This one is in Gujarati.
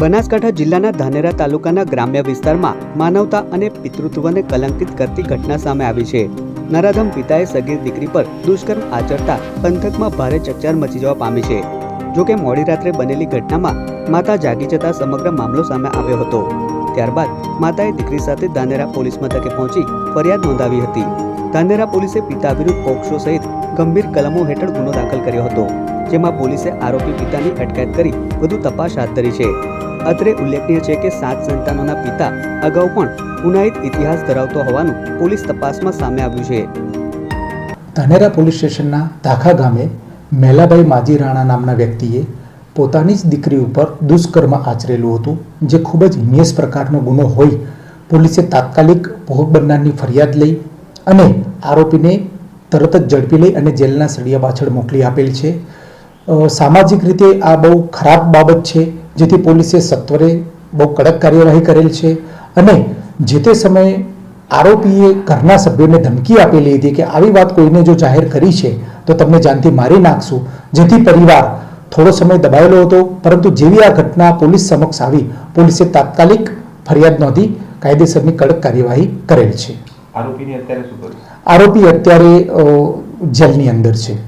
બનાસકાંઠા જિલ્લાના ધાનેરા તાલુકાના ગ્રામ્ય વિસ્તારમાં માનવતા અને પિતૃત્વને કલંકિત કરતી ઘટના સામે આવી છે। નરાધમ પિતાએ સગીર દીકરી પર દુષ્કર્મ આચરતા પંથકમાં ભારે ચકચાર મચી જવા પામી છે। જોકે મોડી રાત્રે બનેલી ઘટનામાં માતા જાગી જતા સમગ્ર મામલો સામે આવ્યો હતો। ત્યારબાદ માતાએ દીકરી સાથે ધાનેરા પોલીસ મથકે પહોંચી ફરિયાદ નોંધાવી હતી। ધાનેરા પોલીસે પિતા વિરુદ્ધ પોક્સો સહિત ગંભીર કલમો હેઠળ ગુનો દાખલ કર્યો હતો, જેમાં પોલીસે આરોપી પિતાની અટકાયત કરી વધુ તપાસ હાથ ધરી છે। અત્રે ઉલ્લેખનીય છે કે 7 સંતાનોના પિતા અગાઉ પણ ગુનાહિત ઇતિહાસ ધરાવતો હોવાનું પોલીસ તપાસમાં સામે આવ્યું છે। ધાનેરા પોલીસ સ્ટેશનના ધાખા ગામે મેલાભાઈ માજી રાણા નામના વ્યક્તિએ પોતાની જ દીકરી ઉપર દુષ્કર્મ આચરેલું હતું, જે ખૂબ જ હિંસક પ્રકારનો ગુનો હોય પોલીસે તાત્કાલિક ભોગ બનનારની ફરિયાદ લઈ અને આરોપીને તરત જ ઝડપી લઈ અને જેલના સળિયા પાછળ મોકલી આપેલ છે। સામાજિક રીતે આ બહુ ખરાબ બાબત છે, જેથી પોલીસે સત્વરે બહુ કડક કાર્યવાહી કરેલ છે અને જે તે સમયે આરોપીએ ઘરના સભ્યોને ધમકી આપેલી હતી કે આવી વાત કોઈને જો જાહેર કરી છે તો તમને જાનથી મારી નાખશું, જેથી પરિવાર થોડો સમય દબાયેલો હતો। પરંતુ જેવી આ ઘટના પોલીસ સમક્ષ આવી, પોલીસે તાત્કાલિક ફરિયાદ નોંધી કાયદેસરની કડક કાર્યવાહી કરેલ છે। આરોપીની અત્યારે શું કર્યું? આરોપી અત્યારે જેલની અંદર છે।